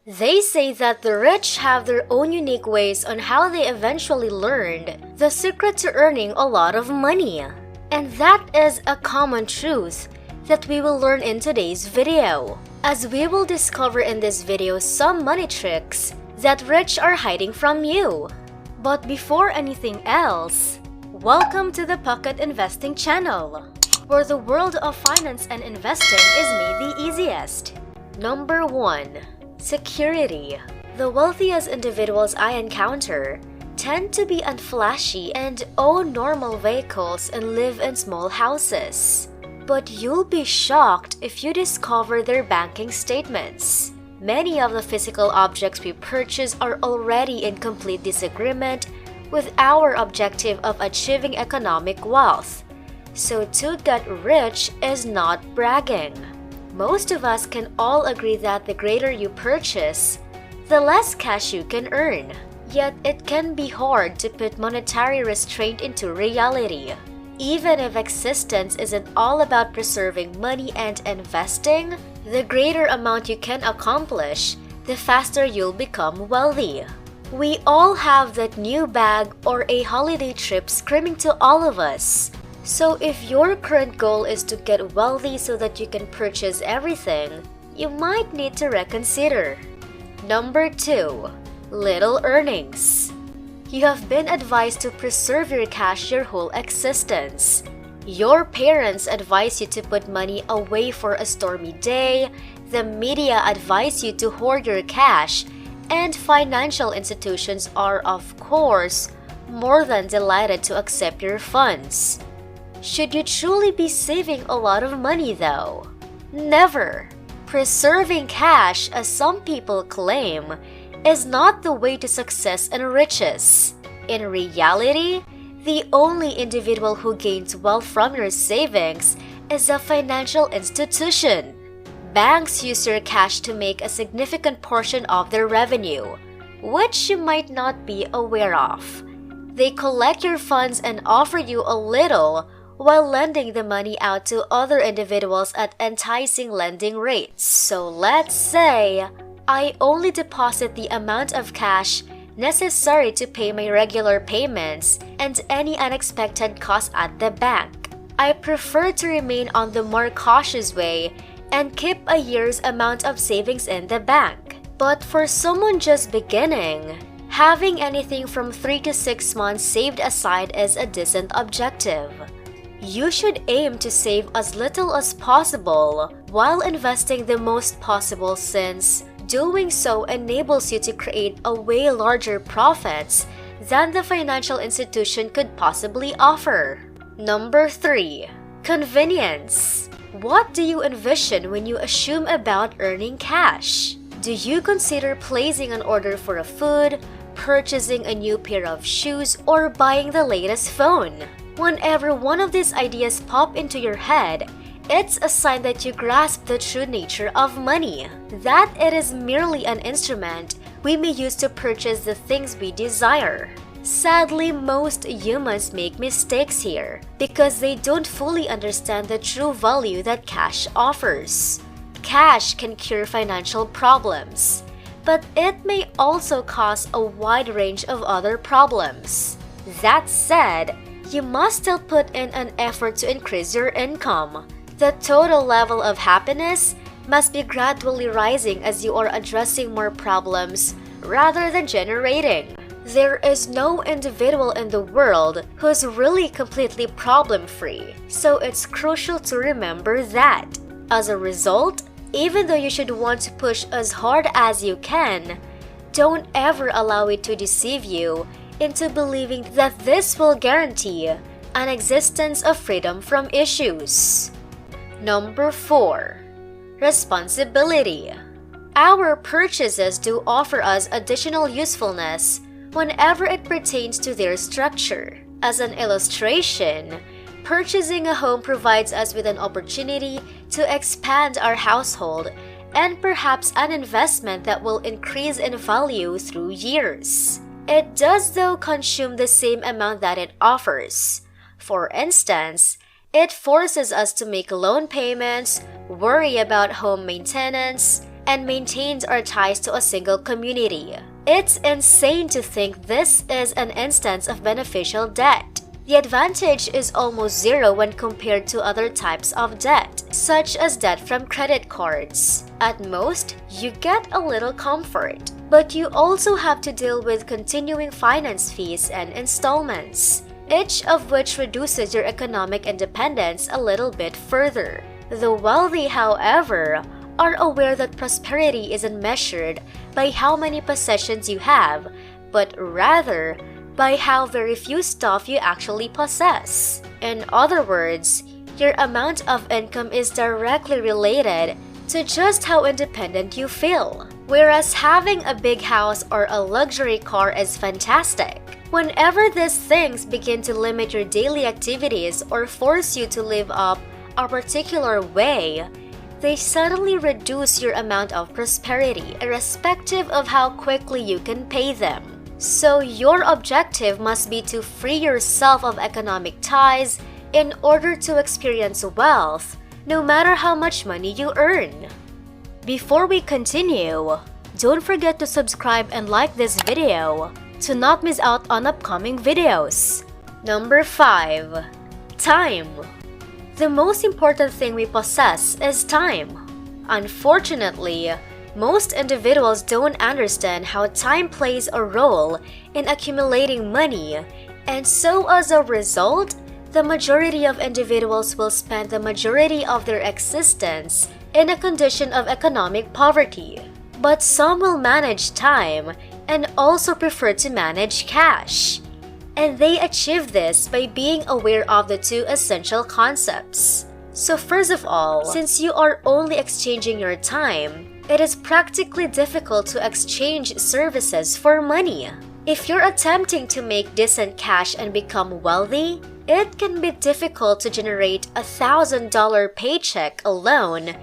They say that the rich have their own unique ways on how they eventually learned the secret to earning a lot of money. And that is a common truth that we will learn in today's video, as we will discover in this video some money tricks that rich are hiding from you. But before anything else, welcome to the Pocket Investing channel, where the world of finance and investing is made the easiest. Number 1. Security. The wealthiest individuals I encounter tend to be unflashy and own normal vehicles and live in small houses. But you'll be shocked if you discover their banking statements. Many of the physical objects we purchase are already in complete disagreement with our objective of achieving economic wealth. So to get rich is not bragging. Most of us can all agree that the greater you purchase, the less cash you can earn. Yet it can be hard to put monetary restraint into reality. Even if existence isn't all about preserving money and investing, the greater amount you can accomplish, the faster you'll become wealthy. We all have that new bag or a holiday trip screaming to all of us. So if your current goal is to get wealthy so that you can purchase everything, you might need to reconsider. Number 2. Little earnings. You have been advised to preserve your cash your whole existence. Your parents advise you to put money away for a stormy day, the media advise you to hoard your cash, and financial institutions are, of course, more than delighted to accept your funds. Should you truly be saving a lot of money though? Never! Preserving cash, as some people claim, is not the way to success and riches. In reality, the only individual who gains wealth from your savings is a financial institution. Banks use your cash to make a significant portion of their revenue, which you might not be aware of. They collect your funds and offer you a little while lending the money out to other individuals at enticing lending rates. So let's say I only deposit the amount of cash necessary to pay my regular payments and any unexpected costs at the bank. I prefer to remain on the more cautious way and keep a year's amount of savings in the bank. But for someone just beginning, having anything from 3 to 6 months saved aside is a decent objective. You should aim to save as little as possible while investing the most possible, since doing so enables you to create a way larger profits than the financial institution could possibly offer. Number 3. Convenience. What do you envision when you assume about earning cash? Do you consider placing an order for a food, purchasing a new pair of shoes, or buying the latest phone? Whenever one of these ideas pop into your head, it's a sign that you grasp the true nature of money, that it is merely an instrument we may use to purchase the things we desire. Sadly, most humans make mistakes here because they don't fully understand the true value that cash offers. Cash can cure financial problems, but it may also cause a wide range of other problems. That said, you must still put in an effort to increase your income. The total level of happiness must be gradually rising as you are addressing more problems rather than generating. There is no individual in the world who's really completely problem-free, so it's crucial to remember that. As a result, even though you should want to push as hard as you can, don't ever allow it to deceive you into believing that this will guarantee an existence of freedom from issues. Number 4. Responsibility. Our purchases do offer us additional usefulness whenever it pertains to their structure. As an illustration, purchasing a home provides us with an opportunity to expand our household and perhaps an investment that will increase in value through years. It does, though, consume the same amount that it offers. For instance, it forces us to make loan payments, worry about home maintenance, and maintains our ties to a single community. It's insane to think this is an instance of beneficial debt. The advantage is almost zero when compared to other types of debt, such as debt from credit cards. At most, you get a little comfort, but you also have to deal with continuing finance fees and installments, each of which reduces your economic independence a little bit further. The wealthy, however, are aware that prosperity isn't measured by how many possessions you have, but rather by how very few stuff you actually possess. In other words, your amount of income is directly related to just how independent you feel. Whereas having a big house or a luxury car is fantastic, whenever these things begin to limit your daily activities or force you to live up a particular way, they suddenly reduce your amount of prosperity, irrespective of how quickly you can pay them. So your objective must be to free yourself of economic ties in order to experience wealth, no matter how much money you earn. Before we continue, don't forget to subscribe and like this video to not miss out on upcoming videos. Number 5. Time. The most important thing we possess is time. Unfortunately, most individuals don't understand how time plays a role in accumulating money, and so as a result, the majority of individuals will spend the majority of their existence in a condition of economic poverty. But some will manage time and also prefer to manage cash. And they achieve this by being aware of the two essential concepts. So first of all, since you are only exchanging your time, it is practically difficult to exchange services for money. If you're attempting to make decent cash and become wealthy, it can be difficult to generate a $1,000 paycheck alone,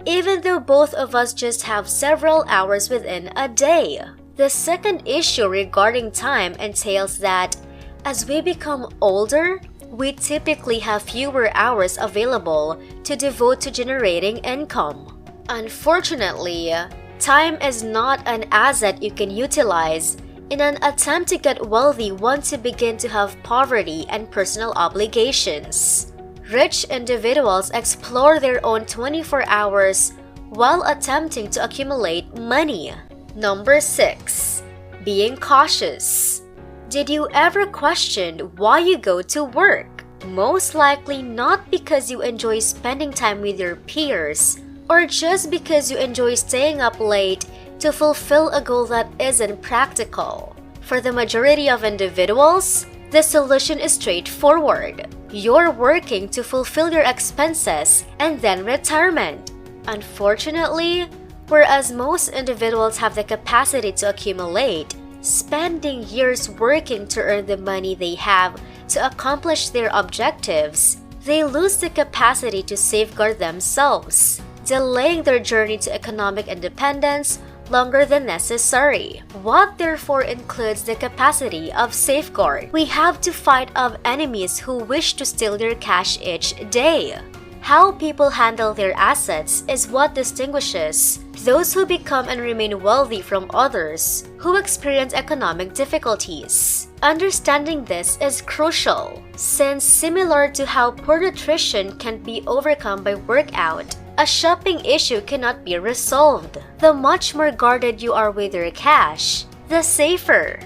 even though both of us just have several hours within a day. The second issue regarding time entails that as we become older, we typically have fewer hours available to devote to generating income. Unfortunately, time is not an asset you can utilize in an attempt to get wealthy once you begin to have poverty and personal obligations. Rich individuals explore their own 24 hours while attempting to accumulate money. Number 6. Being cautious. Did you ever question why you go to work? Most likely not because you enjoy spending time with your peers, or just because you enjoy staying up late to fulfill a goal that isn't practical. For the majority of individuals, the solution is straightforward. You're working to fulfill your expenses and then retirement. Unfortunately, whereas most individuals have the capacity to accumulate, spending years working to earn the money they have to accomplish their objectives, they lose the capacity to safeguard themselves, delaying their journey to economic independence longer than necessary. What therefore includes the capacity of safeguard. We have to fight off enemies who wish to steal your cash each day. How people handle their assets is what distinguishes those who become and remain wealthy from others who experience economic difficulties. Understanding this is crucial, since similar to how poor nutrition can't be overcome by workout, a shopping issue cannot be resolved. The much more guarded you are with your cash, the safer.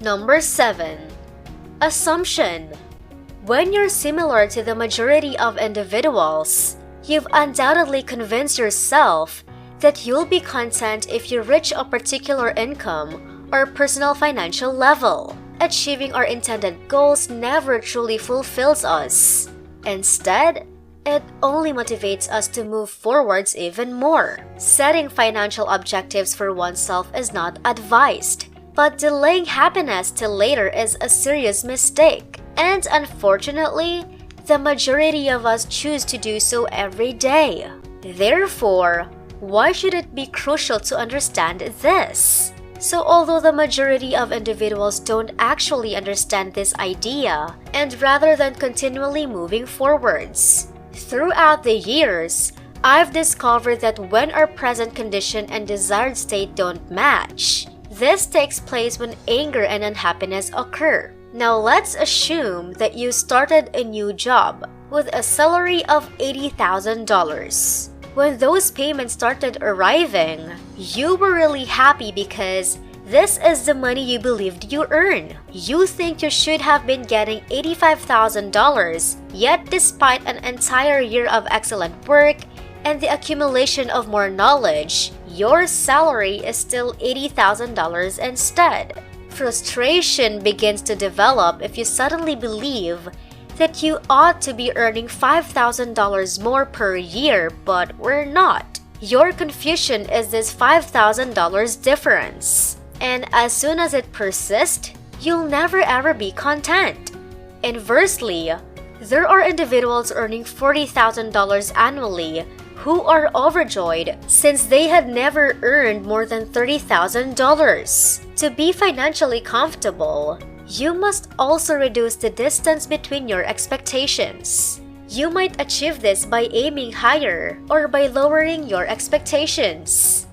Number 7. Assumption. When you're similar to the majority of individuals, you've undoubtedly convinced yourself that you'll be content if you reach a particular income or personal financial level. Achieving our intended goals never truly fulfills us. Instead, it only motivates us to move forwards even more. Setting financial objectives for oneself is not advised, but delaying happiness till later is a serious mistake. And unfortunately, the majority of us choose to do so every day. Therefore, why should it be crucial to understand this? So although the majority of individuals don't actually understand this idea, and rather than continually moving forwards, throughout the years, I've discovered that when our present condition and desired state don't match, this takes place when anger and unhappiness occur. Now let's assume that you started a new job with a salary of $80,000. When those payments started arriving, you were really happy because this is the money you believed you earn. You think you should have been getting $85,000, yet despite an entire year of excellent work and the accumulation of more knowledge, your salary is still $80,000 instead. Frustration begins to develop if you suddenly believe that you ought to be earning $5,000 more per year, but we're not. Your confusion is this $5,000 difference. And as soon as it persists, you'll never ever be content. Inversely, there are individuals earning $40,000 annually who are overjoyed since they had never earned more than $30,000. To be financially comfortable, you must also reduce the distance between your expectations. You might achieve this by aiming higher or by lowering your expectations.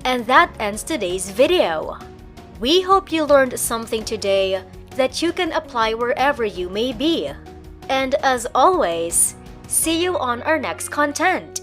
And that ends today's video. We hope you learned something today that you can apply wherever you may be. And as always, see you on our next content.